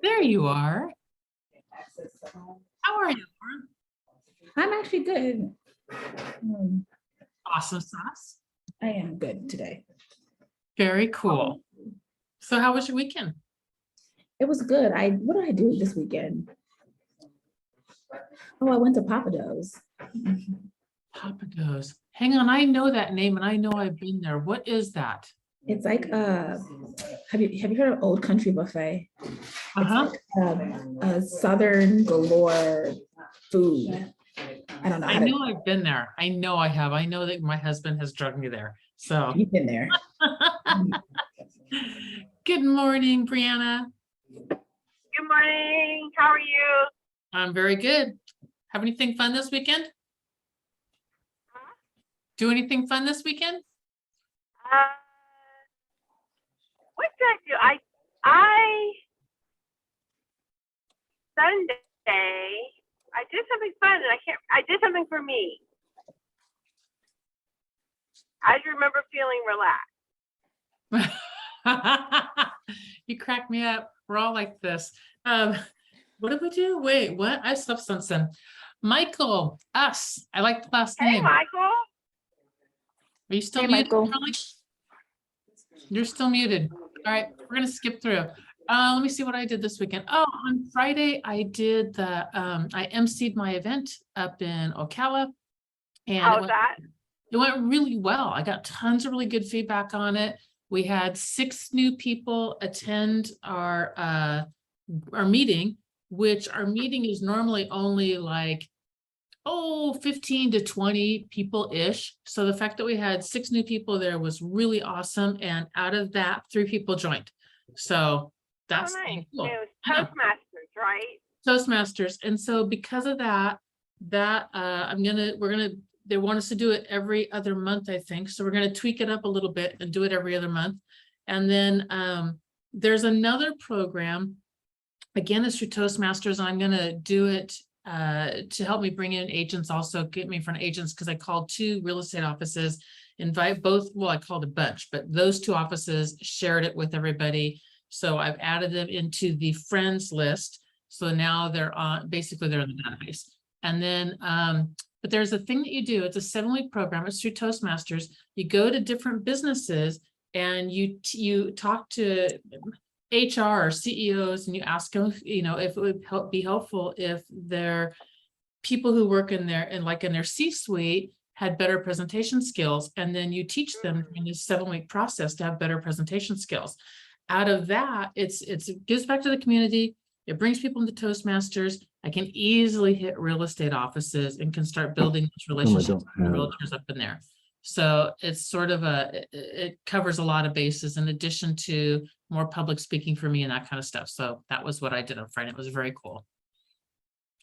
There you are. How are you? I'm actually good. Awesome sauce. I am good today. Very cool. So how was your weekend? It was good. What did I do this weekend? Oh, I went to Papa Do's. Papa Do's. Hang on, I know that name and I know I've been there. What is that? It's like have you heard of Old Country Buffet? Uh-huh. It's like a Southern galore food. I don't know. I know I've been there. I know I have. I know that my husband has drugged me there. So You've been there. good morning, Brianna. Good morning. How are you? I'm very good. Have anything fun this weekend? Do anything fun this weekend? What did I do? Sunday, I did something fun and I did something for me. I just remember feeling relaxed. You crack me up. We're all like this. What did we do? Wait, what? I slept something. Michael, us. I like the last Hey, name. Michael. Are you still Hey, muted? Michael. Charlie? You're still muted. All right, we're gonna skip through. Let me see what I did this weekend. Oh, on Friday, I did I emceed my event up in Ocala. And How's that? it went really well. I got tons of really good feedback on it. We had 6 new people attend our meeting, which our meeting is normally only like 15 to 20 people-ish. So the fact that we had 6 new people there was really awesome. And out of that, 3 people joined. So that's nice. cool. It was Toastmasters, right? Toastmasters. And so because of that, they want us to do it every other month, I think. So we're going to tweak it up a little bit and do it every other month. And then there's another program. Again, it's through Toastmasters. And I'm going to do it to help me bring in agents, also get me in front of agents, because I called 2 real estate offices, invite both. Well, I called a bunch, but those 2 offices shared it with everybody. So I've added them into the friends list. So now they're on, basically they're in the database. And then, but there's a thing that you do. It's a 7-week program. It's through Toastmasters. You go to different businesses and you talk to HR or CEOs and you ask them, if it would be helpful if their people who work in their C-suite had better presentation skills. And then you teach them in this 7-week process to have better presentation skills. Out of that, it gives back to the community. It brings people into Toastmasters. I can easily hit real estate offices and can start building those relationships with the realtors up in there. So it's sort of it covers a lot of bases in addition to more public speaking for me and that kind of stuff. So that was what I did on Friday. It was very cool.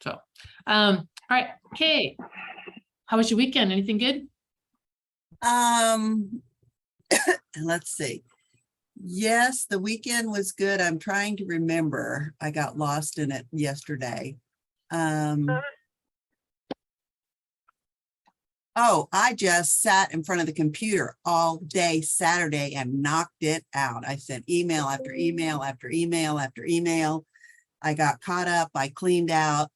So, all right. Okay. How was your weekend? Anything good? Let's see. Yes, the weekend was good. I'm trying to remember. I got lost in it yesterday. Oh, I just sat in front of the computer all day Saturday and knocked it out. I sent email after email after email after email. I got caught up. I cleaned out.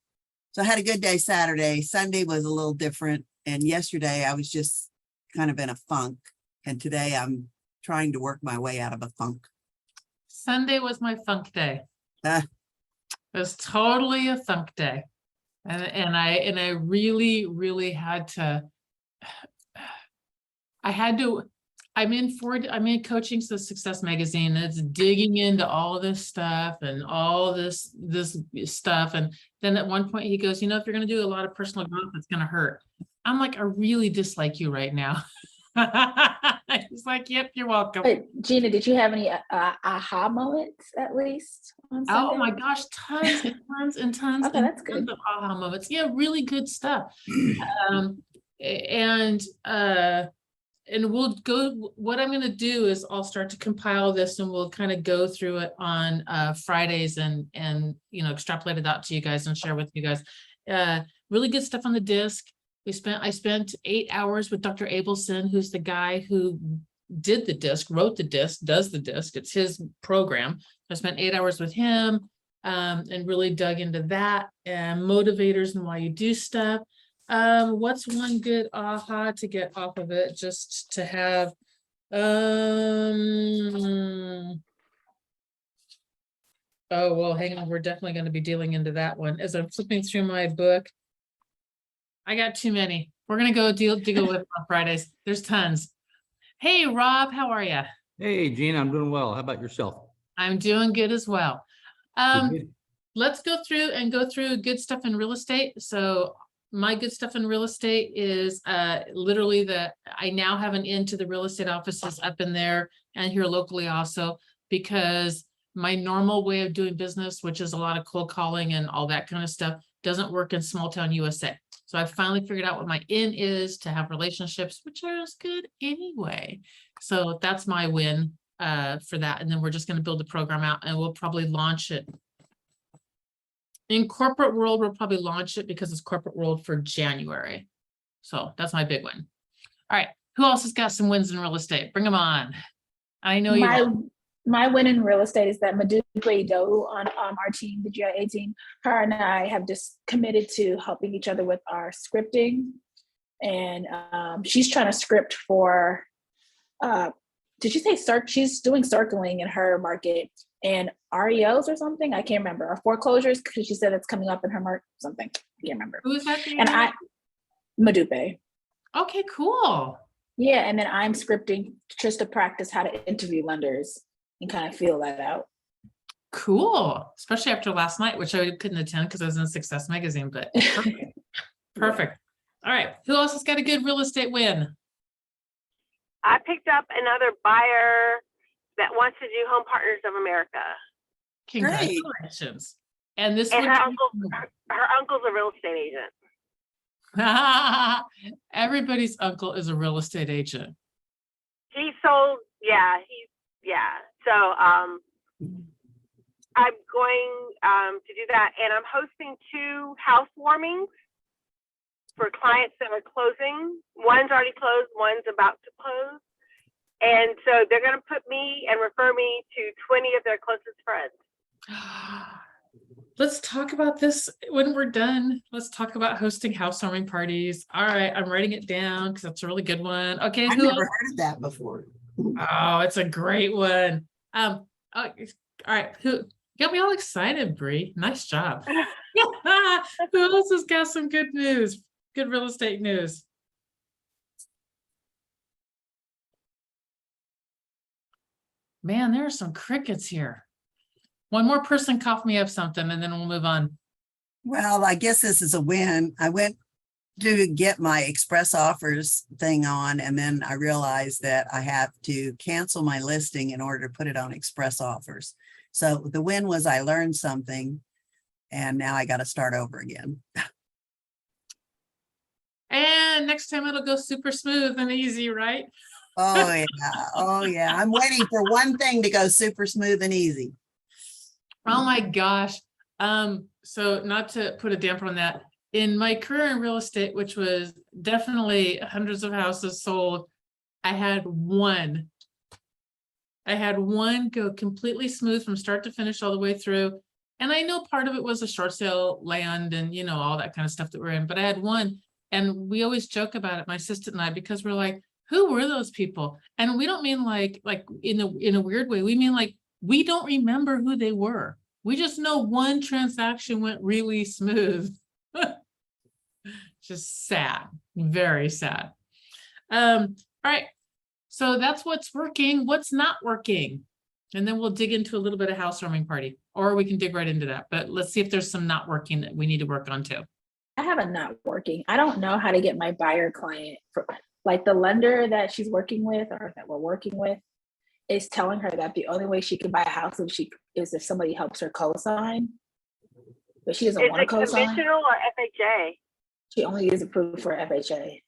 So I had a good day Saturday. Sunday was a little different. And yesterday I was just kind of in a funk. And today I'm trying to work my way out of a funk. Sunday was my funk day. Uh, It was totally a funk day. And I really, really had to, I'm in Coaching to Success magazine. It's digging into all this stuff and all this stuff. And then at one point he goes, if you're going to do a lot of personal growth, it's going to hurt. I'm like, I really dislike you right now. He's like, yep, you're welcome. But Gina, did you have any aha moments at least on Sunday? Oh my gosh, tons and tons and tons Okay, and that's good. tons of aha moments. Yeah, really good stuff. And we'll go, what I'm going to do is I'll start to compile this and we'll kind of go through it on Fridays and extrapolate it out to you guys and share with you guys. Really good stuff on the disc. I spent 8 hours with Dr. Abelson, who's the guy who did the disc, wrote the disc, does the disc. It's his program. I spent 8 hours with him and really dug into that and motivators and why you do stuff. What's one good aha to get off of it, just to have, oh, well, hang on, we're definitely going to be dealing into that one. As I'm flipping through my book, I got too many. We're going to go deal with on Fridays. There's tons. Hey, Rob, how are you? Hey, Gene, I'm doing well. How about yourself? I'm doing good as well. Good. Let's go through good stuff in real estate. So my good stuff in real estate is literally I now have an into the real estate offices up in there and here locally also, because my normal way of doing business, which is a lot of cold calling and all that kind of stuff, doesn't work in small town USA. So I finally figured out what my in is, to have relationships, which are as good anyway. So that's my win for that. And then we're just going to build the program out and we'll probably launch it. In corporate world, we'll probably launch it because it's corporate world for January. So that's my big one. All right. Who else has got some wins in real estate? Bring them on. I know you will. My win in real estate is that Madupe Doe on our team, the GIA team, her and I have just committed to helping each other with our scripting. And she's trying to script for, did you say she's doing circling in her market and REOs or something? I can't remember. Or foreclosures, because she said it's coming up in her market, something. I can't remember. Who is that? And Madupe. Okay, cool. Yeah, and then I'm scripting just to practice how to interview lenders and kind of feel that out. Cool. Especially after last night, which I couldn't attend because I was in Success Magazine, but perfect. Perfect. All right. Who else has got a good real estate win? I picked up another buyer that wants to do Home Partners of America. Congratulations. And this And would her uncle's a real estate agent. everybody's uncle is a real estate agent. He sold, So I'm going to do that, and I'm hosting 2 housewarmings for clients that are closing. One's already closed, one's about to close. And so they're going to put me and refer me to 20 of their closest friends. Let's talk about this when we're done. Let's talk about hosting housewarming parties. All right, I'm writing it down because that's a really good one. Okay, I've who never else? heard of that before. Oh, it's a great one. All right, who got me all excited, Bree? Nice job. Who else has got some good news? Good real estate news. Man, there are some crickets here. One more person cough me up something and then we'll move on. Well, I guess this is a win. I went to get my express offers thing on, and then I realized that I have to cancel my listing in order to put it on express offers. So the win was I learned something, and now I got to start over again. And next time it'll go super smooth and easy, right? Oh yeah. Oh yeah. I'm waiting for one thing to go super smooth and easy. Oh my gosh. So not to put a damper on that, in my career in real estate, which was definitely hundreds of houses sold, I had one go completely smooth from start to finish all the way through. And I know part of it was a short sale land and, you know, all that kind of stuff that we're in, but I had one, and we always joke about it, my assistant and I, because we're like, who were those people? And we don't mean like in a weird way. We mean like, we don't remember who they were. We just know one transaction went really smooth. Just sad, very sad. All right, so that's what's working, what's not working. And then we'll dig into a little bit of housewarming party, or we can dig right into that. But let's see if there's some not working that we need to work on too. I have a not working. I don't know how to get my buyer client, like the lender that she's working with or that we're working with is telling her that the only way she can buy a house is if somebody helps her co-sign. But she doesn't want to co-sign. Is it conventional or FHA? She only is approved for FHA.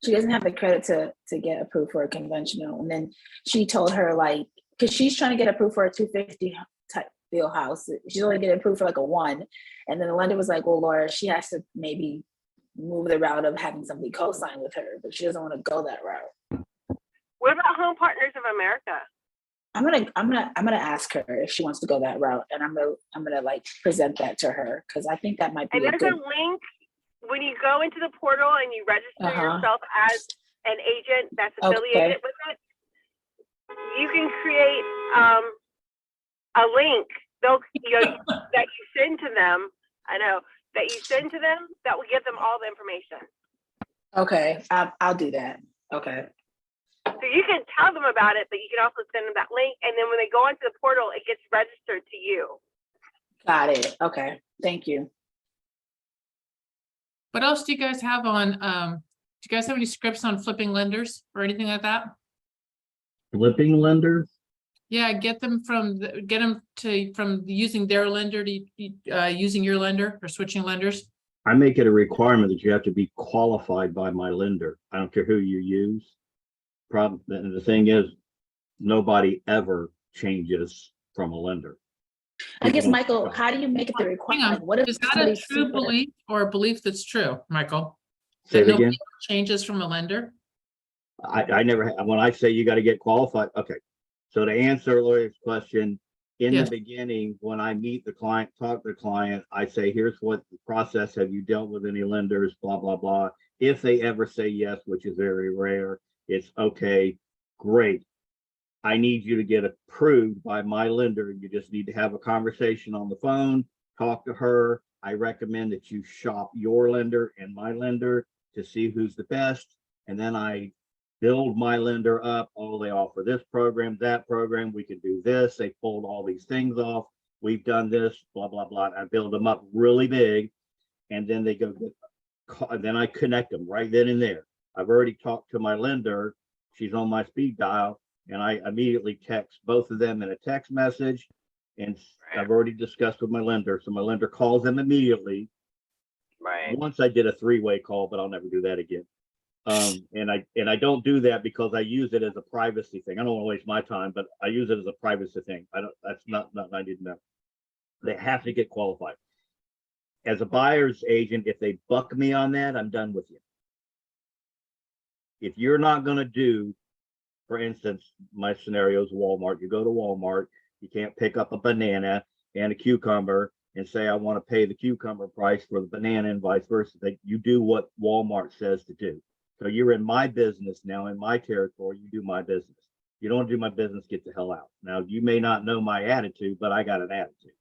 She doesn't have the credit to get approved for a conventional. And then she told her, like, because she's trying to get approved for a 250 type feel house. She's only getting approved for like a 1. And then the lender was like, well, Laura, she has to maybe move the route of having somebody co-sign with her, but she doesn't want to go that route. What about Home Partners of America? I'm gonna ask her if she wants to go that route, and I'm gonna like present that to her because I think that might be And a there's good. a link when you go into the portal and you register yourself as an agent that's affiliated with it. You can create a link that you send to them. I know that you send to them that will give them all the information. Okay, I'll do that. Okay. So you can tell them about it, but you can also send them that link. And then when they go into the portal, it gets registered to you. Got it. Okay. Thank you. What else do you guys have on, do you guys have any scripts on flipping lenders or anything like that? Flipping lenders? Yeah, get them from using their lender to using your lender or switching lenders. I make it a requirement that you have to be qualified by my lender. I don't care who you use. The thing is, nobody ever changes from a lender. I guess, People don't- Michael, how do you make it the Hang requirement? on, What if is that a somebody's true super- belief or a belief that's true, Michael? Say That it again. nobody changes from a lender? I never, when I say you got to get qualified, okay. So to answer Lori's question, in Yes. the beginning, when I meet the client, talk to the client, I say, here's what the process, have you dealt with any lenders, blah, blah, blah. If they ever say yes, which is very rare, it's okay, great. I need you to get approved by my lender. You just need to have a conversation on the phone, talk to her. I recommend that you shop your lender and my lender to see who's the best. And then I build my lender up. Oh, they offer this program, that program. We can do this. They pulled all these things off. We've done this, blah, blah, blah. I build them up really big. And then they go, then I connect them right then and there. I've already talked to my lender. She's on my speed dial. And I immediately text both of them in a text message. And I've already discussed with my lender. So my lender calls them immediately. Right. Once I did a 3-way call, but I'll never do that again. And I don't do that because I use it as a privacy thing. I don't want to waste my time, but I use it as a privacy thing. That's not I didn't know. They have to get qualified. As a buyer's agent, if they buck me on that, I'm done with you. If you're not going to do, for instance, my scenario is Walmart. You go to Walmart, you can't pick up a banana and a cucumber and say, I want to pay the cucumber price for the banana and vice versa. You do what Walmart says to do. So you're in my business now, in my territory, you do my business. You don't do my business, get the hell out. Now, you may not know my attitude, but I got an attitude.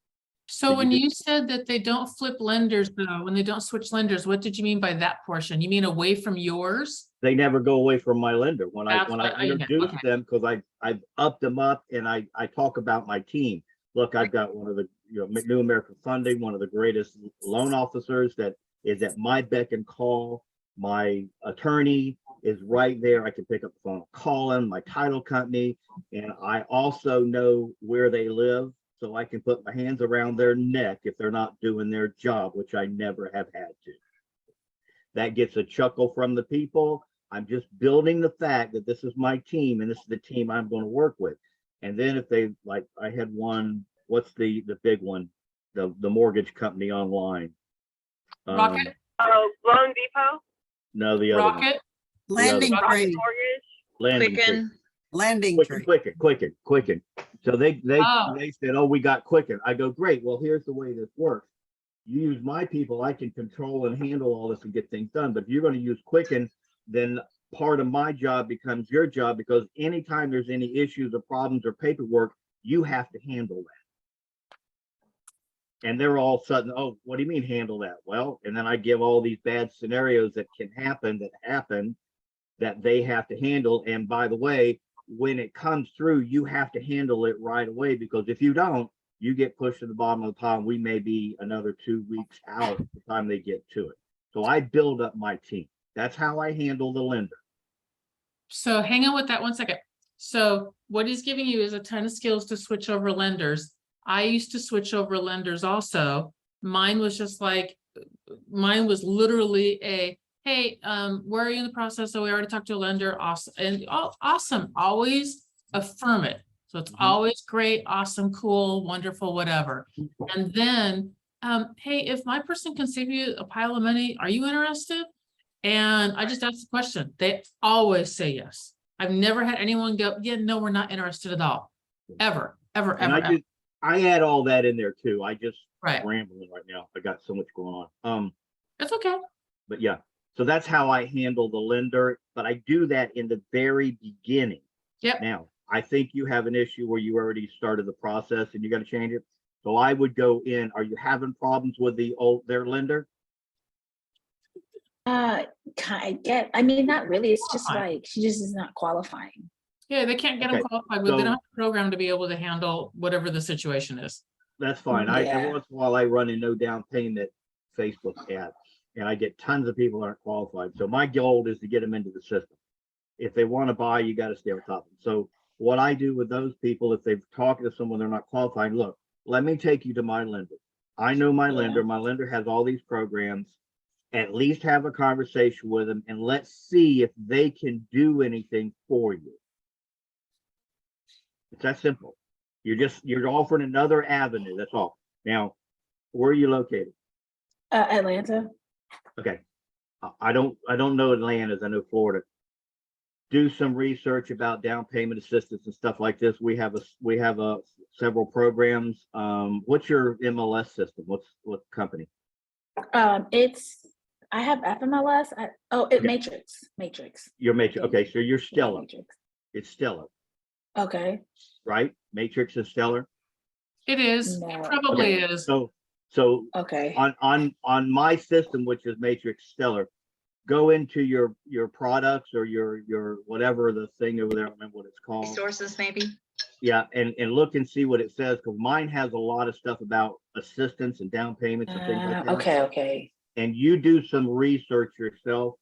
So when you said that they don't flip lenders, though, when they don't switch lenders, what did you mean by that portion? You mean away from yours? They never go away from my lender. When I That's what I meant, introduce okay. them, because I've upped them up and I talk about my team. Look, I've got one of the New American Funding, one of the greatest loan officers that is at my beck and call. My attorney is right there. I can pick up the phone, call him, my title company, and I also know where they live, so I can put my hands around their neck if they're not doing their job, which I never have had to. That gets a chuckle from the people. I'm just building the fact that this is my team and this is the team I'm going to work with. And then if they, like, I had one, what's the big one, the mortgage company online. Rocket? Oh, Loan Depot, No, the other one. Rocket? Landing Rocket tree, Mortgage. Landing tree. landing tree. Quicken. So they Oh. said, oh, we got Quicken. I go, great. Well, here's the way this works. You use my people, I can control and handle all this and get things done. But if you're going to use Quicken, then part of my job becomes your job, because anytime there's any issues or problems or paperwork, you have to handle that. And they're all of a sudden, oh, what do you mean handle that? Well, and then I give all these bad scenarios that can happen that they have to handle. And by the way, when it comes through, you have to handle it right away, because if you don't, you get pushed to the bottom of the pile. We may be another 2 weeks out by the time they get to it. So I build up my team. That's how I handle the lender. So hang on with that 1 second. So what he's giving you is a ton of skills to switch over lenders. I used to switch over lenders also. Mine was just like, mine was literally a, hey, where are you in the process? So we already talked to a lender. Awesome. And awesome. Always affirm it. So it's always great, awesome, cool, wonderful, whatever. And then, hey, if my person can save you a pile of money, are you interested? And I just asked the question. They always say yes. I've never had anyone go, yeah, no, we're not interested at all. ever, ever, And ever, ever. I add all that in there too. I just Right. rambling right now. I got so much going on. It's okay. But yeah, so that's how I handle the lender, but I do that in the very beginning. Yep. Now, I think you have an issue where you already started the process and you got to change it. So I would go in, are you having problems with their lender? I mean, not really. It's just Qualifying. like she just is not qualifying. Yeah, they can't get them Okay, qualified with, they so- don't have a program to be able to handle whatever the situation is. That's fine. Every Yeah. once in a while I run a no down payment Facebook ad and I get tons of people that aren't qualified. So my goal is to get them into the system. If they want to buy, you got to stay on top of them. So what I do with those people, if they've talked to someone, they're not qualified, look, let me take you to my lender. I know my Yeah. lender. My lender has all these programs. At least have a conversation with them and let's see if they can do anything for you. It's that simple. You're offering another avenue. That's all. Now, where are you located? Atlanta. Okay. I don't know Atlanta, as I know Florida. Do some research about down payment assistance and stuff like this. We have several programs. What's your MLS system? What company? I have FMLS. Okay. Matrix. Your Matrix. Okay, so you're Stellar. Matrix. It's Stellar, Okay. right? Matrix is Stellar. It is, No. it probably is. So Okay. on my system, which is Matrix Stellar, go into your products or your whatever the thing over there. I don't remember what it's called. Resources, maybe? Yeah, and look and see what it says, because mine has a lot of stuff about assistance and down payments and things like that. Okay. And you do some research yourself.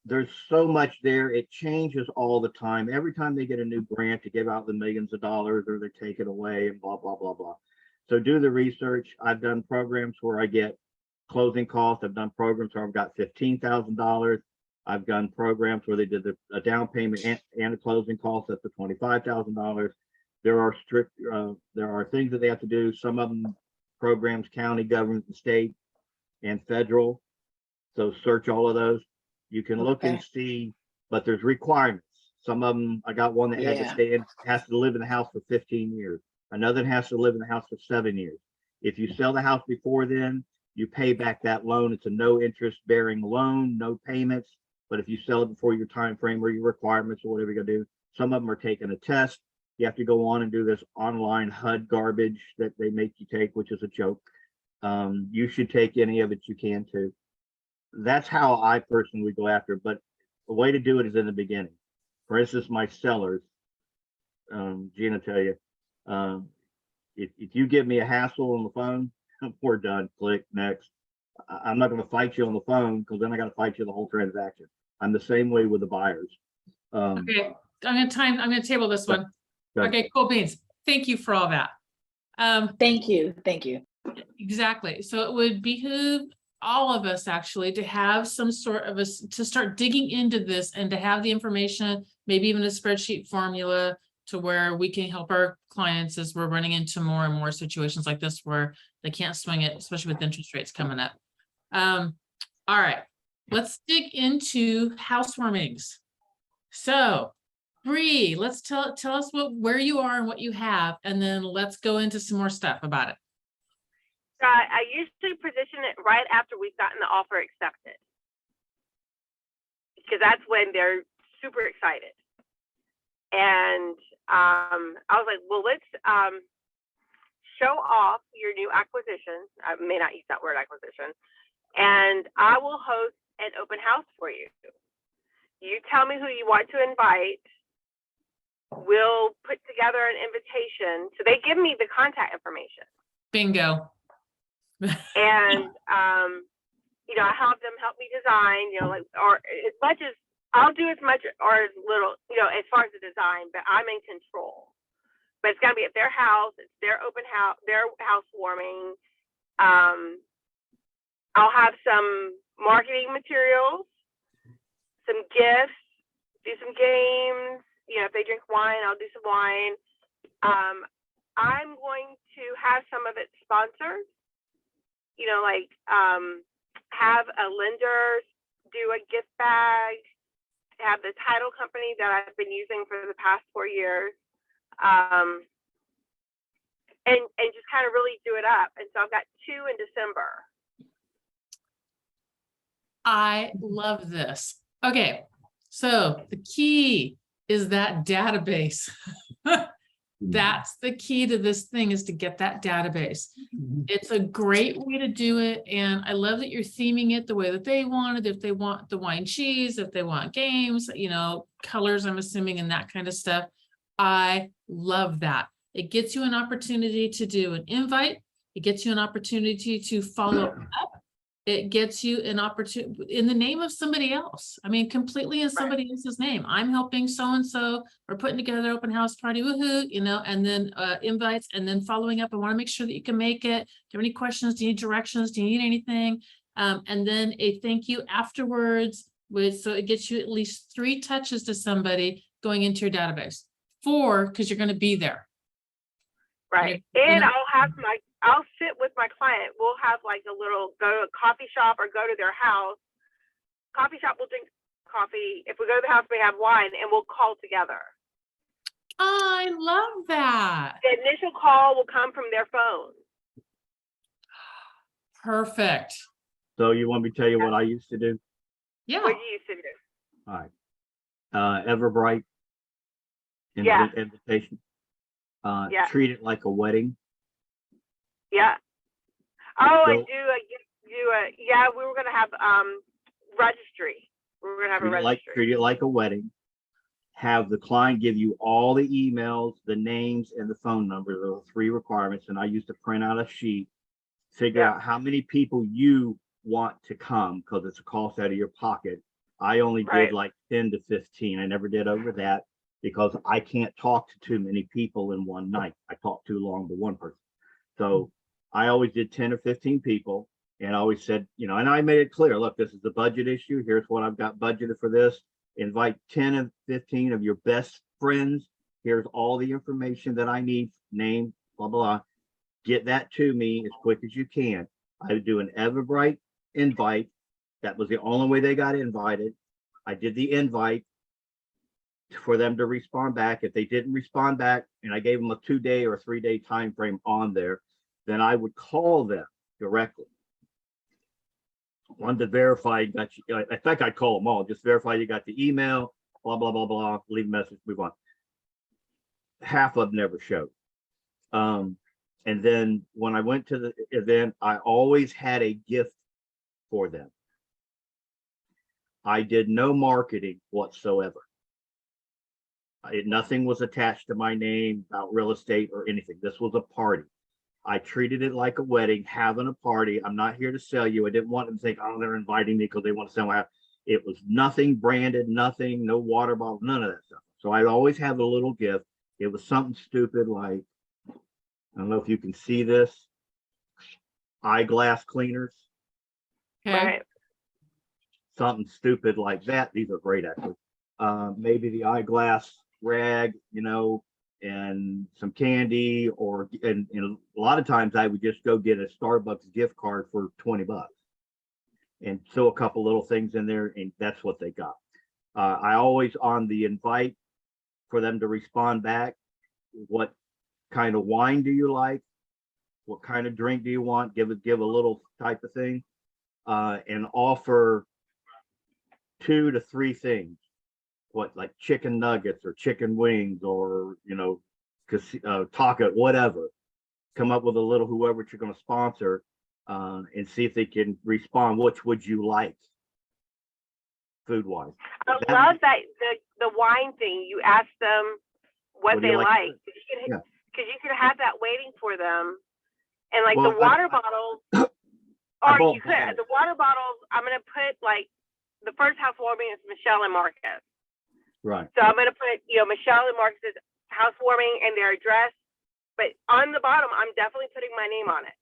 There's so much there. It changes all the time. Every time they get a new grant to give out the millions of dollars or they take it away and blah, blah, blah, blah. So do the research. I've done programs where I get closing costs. I've done programs where I've got $15,000. I've done programs where they did a down payment and a closing cost up to $25,000. There are things that they have to do. Some of them programs, county government, and state and federal. So search all of those. You can look and see, but there's requirements. Some of them, I got one that has to live in the house for 15 years. Another has to live in the house for 7 years. If you sell the house before then, you pay back that loan. It's a no interest bearing loan, no payments. But if you sell it before your time frame or your requirements or whatever you're gonna do, some of them are taking a test. You have to go on and do this online HUD garbage that they make you take, which is a joke. You should take any of it you can too. That's how I personally go after it, but the way to do it is in the beginning. For instance, my sellers, Gina tell you, if you give me a hassle on the phone, we're done. Click next. I'm not going to fight you on the phone because then I got to fight you the whole transaction. I'm the same way with the buyers. Okay, I'm gonna table this one. Good. Okay, cool beans. Thank you for all that. Thank you. Exactly. So it would behoove all of us actually to have some sort of to start digging into this and to have the information, maybe even a spreadsheet formula to where we can help our clients as we're running into more and more situations like this where they can't swing it, especially with interest rates coming up. All right, let's dig into housewarmings. So Bree, let's tell us where you are and what you have, and then let's go into some more stuff about it. I usually position it right after we've gotten the offer accepted, because that's when they're super excited. And I was like, well, let's show off your new acquisition. I may not use that word acquisition. And I will host an open house for you. You tell me who you want to invite. We'll put together an invitation. So they give me the contact information. Bingo. And I have them help me design, or as much as I'll do as much or as little, as far as the design, but I'm in control. But it's gotta be at their house, it's their open house, their housewarming. I'll have some marketing materials, some gifts, do some games. If they drink wine, I'll do some wine. I'm going to have some of it sponsored. Have a lender do a gift bag, have the title company that I've been using for the past 4 years and just kind of really do it up. And so I've got 2 in December. I love this. Okay, so the key is that database. That's the key to this thing, is to get that database. It's a great way to do it. And I love that you're theming it the way that they want it. If they want the wine cheese, if they want games, you know, colors, I'm assuming, and that kind of stuff. I love that. It gets you an opportunity to do an invite. It gets you an opportunity to follow up. It gets you an opportunity in the name of somebody else. I mean, completely in somebody else's name. I'm helping so-and-so, we're putting together open house party, woohoo, you know, and then invites, and then following up. I want to make sure that you can make it. Do you have any questions? Do you need directions? Do you need anything? And then a thank you afterwards so it gets you at least 3 touches to somebody going into your database. 4, because you're going to be there. Right. And And I'll sit with my client. We'll have like a little, go to a coffee shop or go to their house. Coffee shop, we'll drink coffee. If we go to the house, we have wine, and we'll call together. I love that. The initial call will come from their phone. Perfect. So you want me to tell you what I used to do? Yeah. What do you used to do? All right. Everbright. Yeah. Invitation. Yeah. Treat it like a wedding. Yeah. Oh, So- and yeah, we were going to have registry. We were going to have a registry. Treat it like a wedding. Have the client give you all the emails, the names, and the phone numbers. Are the 3 requirements. And I used to print out a sheet, figure out how many people you want to come, because it's a cost out of your pocket. I only did like 10 to 15. I never did over that, because I can't talk to too many people in one night. I talk too long to one person. So I always did 10 or 15 people, and I always said, you know, and I made it clear, look, this is the budget issue. Here's what I've got budgeted for this. Invite 10 and 15 of your best friends. Here's all the information that I need, name, blah, blah. Get that to me as quick as you can. I would do an Everbright invite. That was the only way they got invited. I did the invite for them to respond back. If they didn't respond back, and I gave them a 2-day or 3-day time frame on there, then I would call them directly. Wanted to verify you got you. In fact, I'd call them all, just verify you got the email, blah, blah, blah, blah, leave a message, move on. Half of them never showed. And then when I went to the event, I always had a gift for them. I did no marketing whatsoever. Nothing was attached to my name about real estate or anything. This was a party. I treated it like a wedding, having a party. I'm not here to sell you. I didn't want them to think, oh, they're inviting me because they want to sell my house. It was nothing branded, nothing, no water bottle, none of that stuff. So I always have a little gift. It was something stupid like, I don't know if you can see this, eyeglass cleaners. Okay. Right. Something stupid like that. These are great, actually. Maybe the eyeglass rag, you know, and some candy, and a lot of times I would just go get a Starbucks gift card for $20 and throw a couple little things in there, and that's what they got. I always, on the invite, for them to respond back, what kind of wine do you like? What kind of drink do you want? Give a little type of thing, and offer 2 to 3 things. What, like chicken nuggets or chicken wings, or, you know, taco, whatever. Come up with a little, whoever you're going to sponsor, and see if they can respond. Which would you like, food wise? I love that the wine thing. You ask them what do they you like? like, because Yeah. you can have that waiting for them, and like Well, the water bottles, I or bought you could bottles. the water bottles. I'm gonna put like the first housewarming is Michelle and Marcus, Right. so I'm gonna put Michelle and Marcus's housewarming and their address, but on the bottom I'm definitely putting my name on it.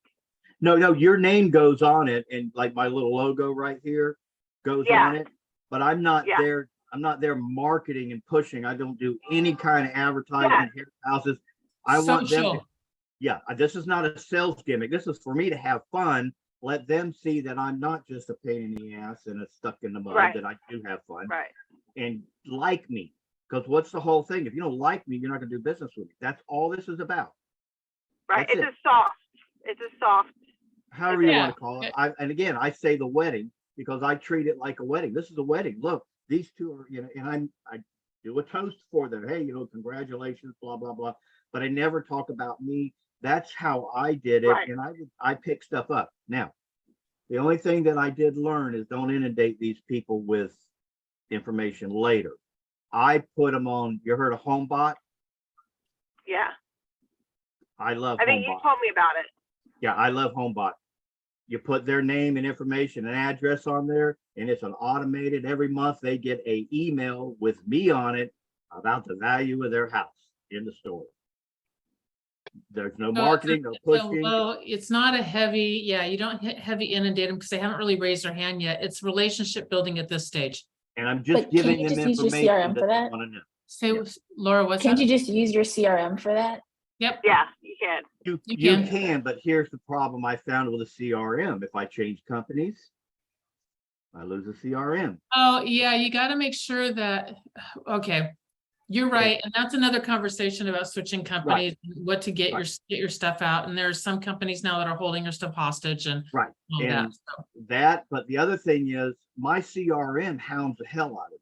No, your name goes on it, and like my little logo right here goes on it. But I'm not there. I'm not there marketing and pushing. I don't do any kind of advertising here at houses. I want them. Social. This is not a sales gimmick. This is for me to have fun. Let them see that I'm not just a pain in the ass and a stuck in the mud. Right. That I do have fun. Right. And like me, because what's the whole thing? If you don't like me, you're not going to do business with me. That's all this is about. Right. That's It's a soft. however you Yeah. want to call it. And again, I say the wedding because I treat it like a wedding. This is a wedding. Look, these two are, and I do a toast for them. Hey, congratulations, blah, blah, blah. But I never talk about me. That's how I did it. Right. And I pick stuff up. Now, the only thing that I did learn is don't inundate these people with information later. I put them on, you heard of HomeBot? Yeah. I love I think you HomeBot. told me about it. Yeah, I love HomeBot. You put their name and information and address on there, and it's an automated. Every month they get a email with me on it about the value of their house in the store. There's no marketing, no pushing. Well, it's not a heavy, you don't heavy inundate them because they haven't really raised their hand yet. It's relationship building at this stage. And I'm just But can giving you them just use your information CRM for that they that? want to know. Say, Yeah. Laura, what's Can't that? you just use your CRM for that? Yep. Yeah, you can. You You can. can, but here's the problem I found with a CRM. If I change companies, I lose a CRM. Oh, yeah, you got to make sure that, okay, you're right. And that's another conversation about switching companies, what to get your stuff out. And there's some companies now that are holding your stuff hostage and Right. all that. And but the other thing is my CRM hounds the hell out of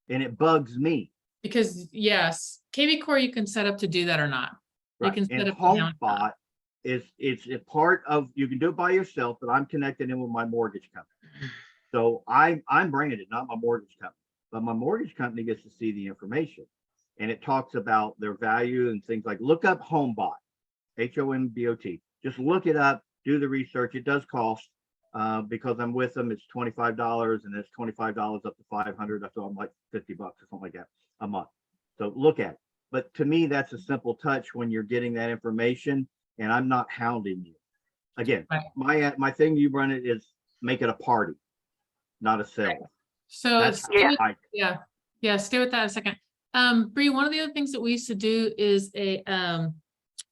you. And it bugs me. Because yes, KV Core you can set up to do that or not. You Right. can set And up to down- HomeBot it's a part of, you can do it by yourself, but I'm connected in with my mortgage company. So I'm branded, not my mortgage company, but my mortgage company gets to see the information. And it talks about their value and things like, look up HomeBot, HOMBOT. Just look it up, do the research. It does cost because I'm with them. It's $25 and it's $25 up to $500. So I'm like $50 or something like that a month. So look at it. But to me, that's a simple touch when you're getting that information and I'm not hounding you. Again, Right. my thing you run it is make it a party, not a sale. So That's stay how with- I, yeah, stay with that a second. Bree, one of the other things that we used to do is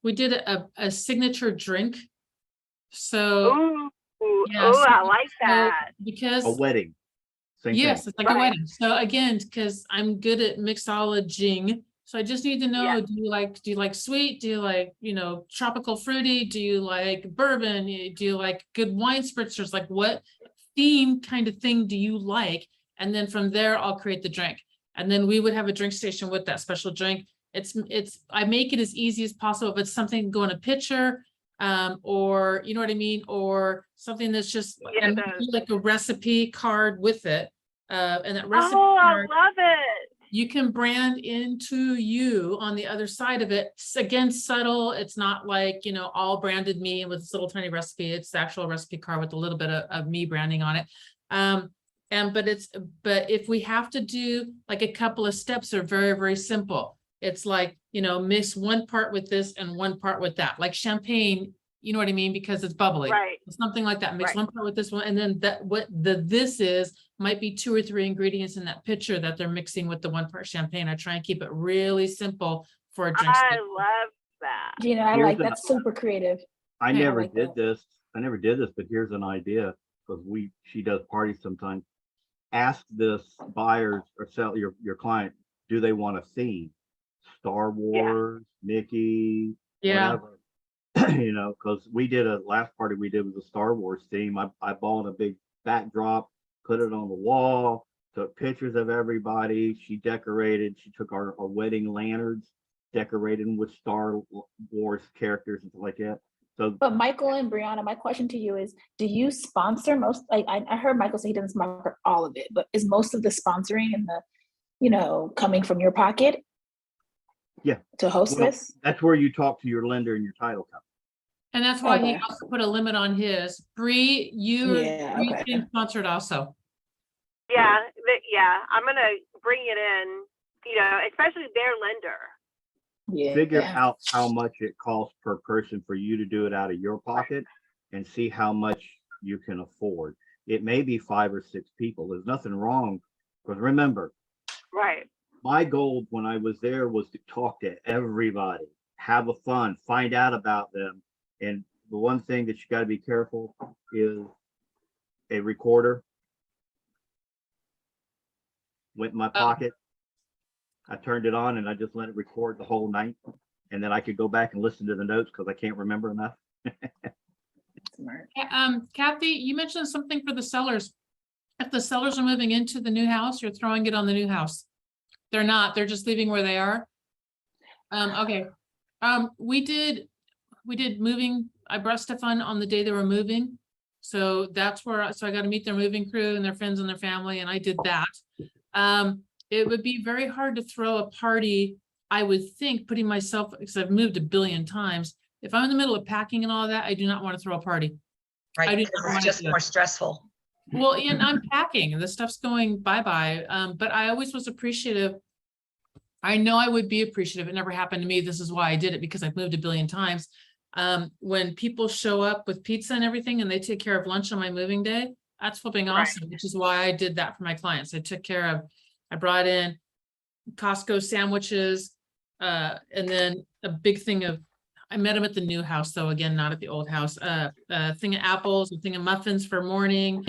we did a signature drink. So Ooh, yeah, oh, so- I like that. because a wedding. Same yes, thing. it's like a Right. wedding. So again, because I'm good at mixologing, so I just need to know, Yeah. do you like sweet? Do you like, tropical fruity? Do you like bourbon? Do you like good wine spritzers? Like what theme kind of thing do you like? And then from there, I'll create the drink. And then we would have a drink station with that special drink. I make it as easy as possible. If it's something go in a pitcher, or you know what I mean, or something that's just Yeah, and maybe like a recipe card with it. And that recipe Oh, I card, love it. you can brand into you on the other side of it. Again, subtle. It's not like, all branded me with this little tiny recipe. It's the actual recipe card with a little bit of me branding on it. But if we have to do like a couple of steps are very, very simple. It's like, mix one part with this and one part with that, like champagne, you know what I mean? Because it's bubbly. Right. Something like that. Mix Right. one part with this one. And then this is might be 2 or 3 ingredients in that pitcher that they're mixing with the one part champagne. I try and keep it really simple for a drink. I love that. Gina, I Here's like an- that's super creative. I Yeah, I never like did that. this. I never did this, but here's an idea because she does parties sometimes. Ask this buyers or sell your client, do they want a theme? Star Wars, Mickey, Yeah. whatever. Because we did last party we did was a Star Wars theme. I bought a big backdrop, put it on the wall, took pictures of everybody. She decorated, she took our wedding lanterns, decorated them with Star Wars characters and stuff like that. So But Michael and Brianna, my question to you is, do you sponsor most, like I heard Michael say he doesn't sponsor all of it, but is most of the sponsoring and the, coming from your pocket? Yeah. To host Well, this? that's where you talk to your lender and your title company. And that's why he Okay. also put a limit on his. Bree, you Okay. getting sponsored also. Yeah, I'm gonna bring it in, especially their lender. Yeah. Figure out how much it costs per person for you to do it out of your pocket and see how much you can afford. It may be 5 or 6 people. There's nothing wrong. Because remember, Right. my goal when I was there was to talk to everybody, have a fun, find out about them. And the one thing that you got to be careful is a recorder went in my pocket. I turned it on and I just let it record the whole night. and then I could go back and listen to the notes because I can't remember enough. Smart. Kathy, you mentioned something for the sellers. If the sellers are moving into the new house, you're throwing it on the new house. They're not, they're just leaving where they are. Okay. We did moving, I brought Stefan on the day they were moving. So that's where, so I got to meet their moving crew and their friends and their family, and I did that. It would be very hard to throw a party, I would think, putting myself, because I've moved a billion times. If I'm in the middle of packing and all of that, I do not want to throw a party. I Right, do because not want it's to just do that. more stressful. Well, and I'm packing and the stuff's going bye-bye. But I always was appreciative. I know I would be appreciative. It never happened to me. This is why I did it, because I've moved a billion times. When people show up with pizza and everything and they take care of lunch on my moving day, that's flipping Right. awesome, which is why I did that for my clients. I brought in Costco sandwiches, and then a big thing of, I met them at the new house, though, again, not at the old house, a thing of apples, a thing of muffins for morning,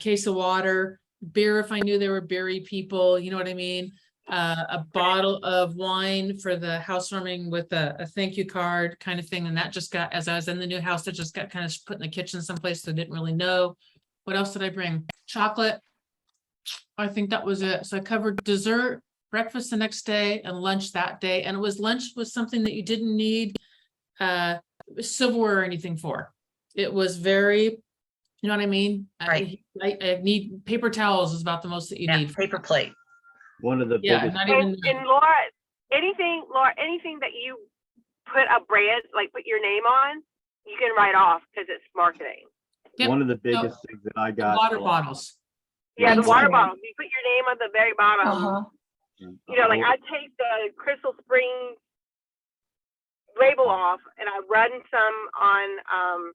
case of water, beer if I knew there were beery people, you know what I mean? A bottle of wine for the housewarming with a thank you card kind of thing. And that just got, as I was in the new house, that just got kind of put in the kitchen someplace that I didn't really know. What else did I bring? Chocolate. I think that was it. So I covered dessert, breakfast the next day, and lunch that day. And it was lunch was something that you didn't need silverware or anything for. It was very, you know what I mean? Right. I need paper towels is about the most that you Yeah, need. paper plate. One of the Yeah, biggest, not even. And Laura, anything that you put a brand, like put your name on, you can write off because it's marketing. Yep. one of the biggest things that I The got. water bottles. Yeah, the Thanks, water Karen. bottles. You put your name on the very bottom. Uh-huh. You know, like I take the Crystal Springs label off and I run some on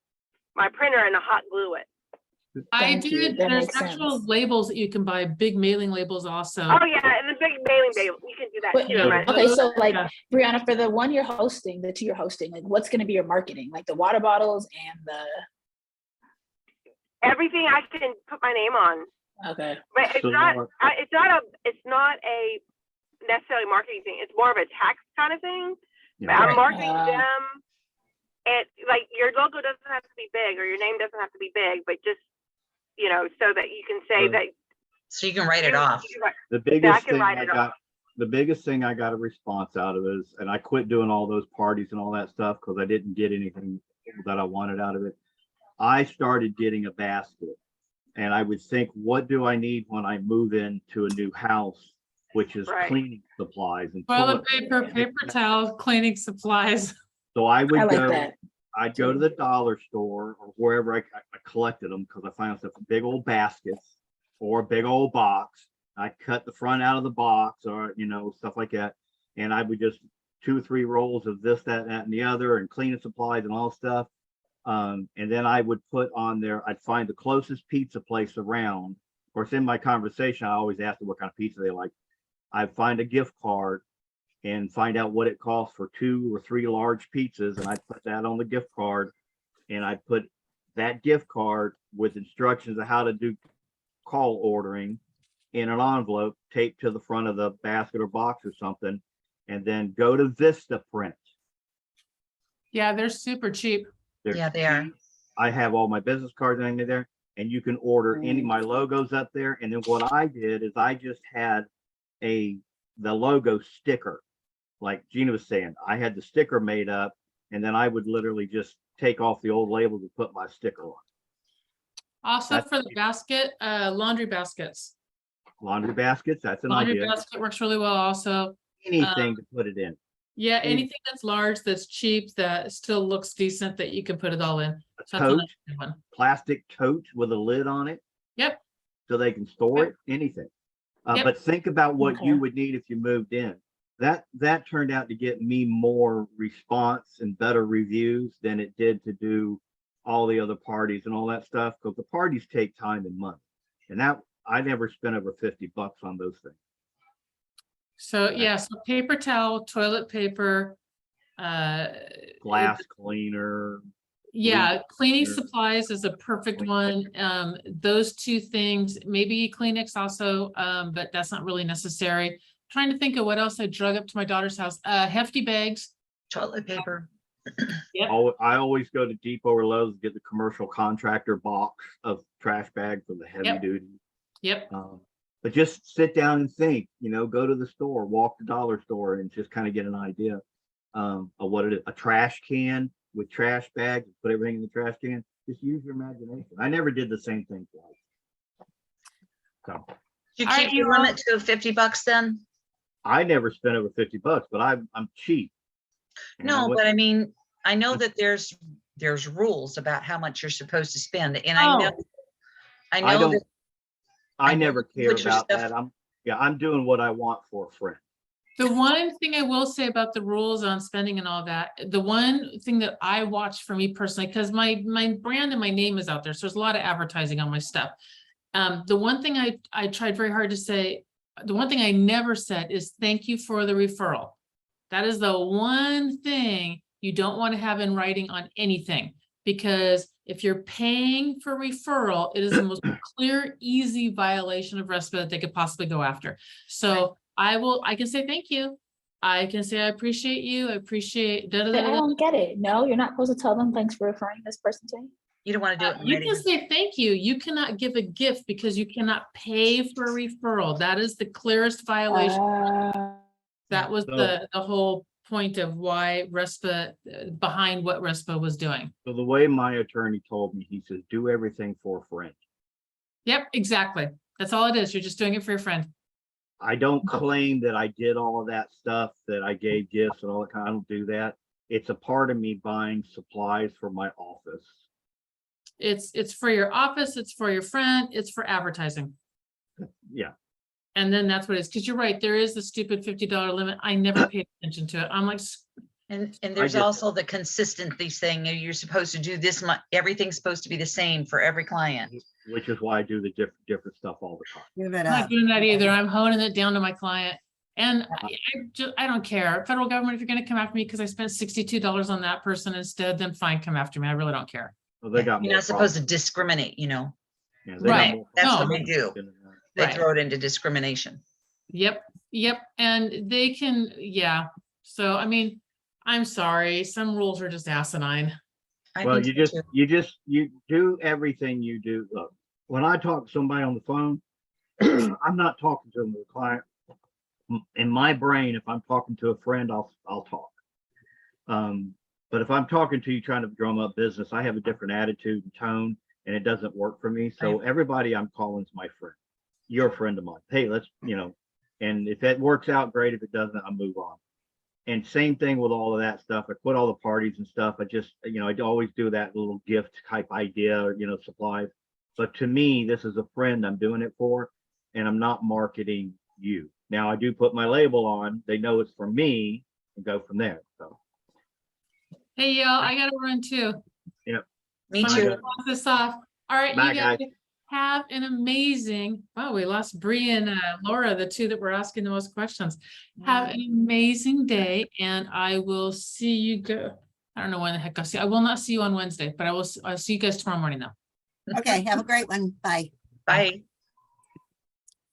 my printer and I hot glue it. I Thank you. did, That there's makes actual sense. labels that you can buy, big mailing labels also. Oh yeah, and the big mailing label, you can do that But- too. Yeah. right? Okay, so like Yeah. Brianna, for the one you're hosting, the two you're hosting, like what's going to be your marketing? Like the water bottles and Everything I can put my name on, okay. but it's So not. Laura- It's not a necessarily marketing thing. It's more of a tax kind of thing. But Yeah. I'm marketing Uh, them, and like your logo doesn't have to be big or your name doesn't have to be big, but just so that you can say Right. that. So you can write it off. The biggest can thing write I it got, off. the biggest thing I got a response out of is, and I quit doing all those parties and all that stuff because I didn't get anything that I wanted out of it. I started getting a basket, and I would think, what do I need when I move into a new house, which is Right. cleaning supplies and Toilet toilet paper, paper towels, cleaning supplies. So I would I like go. that. I'd go to the dollar store or wherever I collected them because I found stuff in big old baskets or a big old box. I cut the front out of the box or, stuff like that. And I would just 2 or 3 rolls of this, that, and the other and cleaning supplies and all stuff. And then I would put on there, I'd find the closest pizza place around. Of course, in my conversation, I always ask them what kind of pizza they like. I'd find a gift card and find out what it costs for 2 or 3 large pizzas. And I'd put that on the gift card, and I'd put that gift card with instructions of how to do call ordering in an envelope taped to the front of the basket or box or something, and then go to Vista Print. Yeah, they're super cheap. They're Yeah, they are. cheap. I have all my business cards and everything there, and you can order any of my logos up there. And then what I did is I just had the logo sticker. Like Gina was saying, I had the sticker made up, and then I would literally just take off the old labels and put my sticker on. Also That's- for the basket, laundry baskets. Laundry baskets, that's an Laundry idea. basket works really well also. Anything to put it in. Yeah, Any- anything that's large, that's cheap, that still looks decent, that you can put it all in. A So that's another tote, good one. plastic tote with a lid on it. Yep. So they can store Yep. it, anything. Yep. But think about what you Okay. would need if you moved in. That turned out to get me more response and better reviews than it did to do all the other parties and all that stuff, because the parties take time and money. And that, I never spent over $50 on those things. So yeah, so paper towel, toilet paper, Glass cleaner. yeah, cleaning cleaner. supplies is a perfect Cleaning one. Those 2 things, maybe Kleenex also, but that's not really necessary. trying to think of what else I drug up to my daughter's house. Hefty bags. Toilet paper. Yep. I always go to Depot or Lowe's, get the commercial contractor box of trash bags for the heavy Yep. duty. Yep. But just sit down and think, go to the store, walk the dollar store and just kind of get an idea of what it is. A trash can with trash bags, put everything in the trash can. Just use your imagination. I never did the same thing twice. So You All right, keep your you all- limit to $50 then? I never spent over $50, but I'm cheap. And I No, went- but I mean, I know that there's rules about how much you're supposed to spend, and I know, Oh. I I know don't, that, I I know never you care put your about stuff- that. I'm doing what I want for a friend. The one thing I will say about the rules on spending and all that, the one thing that I watch for me personally, because my brand and my name is out there, so there's a lot of advertising on my stuff. The one thing I tried very hard to say, the one thing I never said is thank you for the referral. That is the one thing you don't want to have in writing on anything, because if you're paying for referral, it is the most clear, easy violation of RESPA that they could possibly go after. So I can say thank you. I can say I appreciate you. I appreciate. Da, da, But da, I da, da. don't get it. No, you're not supposed to tell them, thanks for referring this person to me. you don't want to do it in You writing. can say thank you. You cannot give a gift because you cannot pay for a referral. That is the clearest violation. That was So- the whole point of why RESPA, behind what RESPA was doing. So the way my attorney told me, he says, do everything for a friend. Yep, exactly. That's all it is. You're just doing it for your friend. I don't claim that I did all of that stuff, that I gave gifts and all that kind. I don't do that. It's a part of me buying supplies for my office. It's for your office, it's for your friend, it's for advertising. Yeah. And then that's what it is. Because you're right, there is the stupid $50 limit. I never paid attention to it. I'm like, And there's just- also the consistency thing, you're supposed to do this much, everything's supposed to be the same for every client. Which is why I do the different stuff all the time. Give it I'm not up. doing that either. I'm honing it down to my client. And I don't care. Federal government, if you're gonna come after me because I spent $62 on that person instead, then fine, come after me. I really don't care. So they got You're more not supposed to problems. discriminate, Yeah, they got Right. more That's No. what they do. than that. They Right. throw it into discrimination. Yep, and they can, yeah. So, I mean, I'm sorry, some rules are just asinine. I Well, think you so just, too. you do everything you do. Look, when I talk to somebody on the phone, I'm not talking to them with a client. In my brain, if I'm talking to a friend, I'll talk. But if I'm talking to you trying to drum up business, I have a different attitude and tone, and it doesn't work for me. So everybody I'm calling is my friend. You're a friend of mine. Hey, let's, and if that works out, great. If it doesn't, I'll move on. And same thing with all of that stuff. I quit all the parties and stuff. I just, I always do that little gift type idea or, supplies. But to me, this is a friend I'm doing it for, and I'm not marketing you. Now I do put my label on. They know it's for me and go from there. So Hey, y'all, I gotta run too. Me So I'm gonna too. close this off. All right, Bye, you guys guys. have an amazing, wow, we lost Bree and Laura, the two that were asking the most questions. Have an amazing day, and I will see you go. I don't know when the heck I'll see. I will not see you on Wednesday, but I'll see you guys tomorrow morning though. Okay, have a great one. Bye. Bye.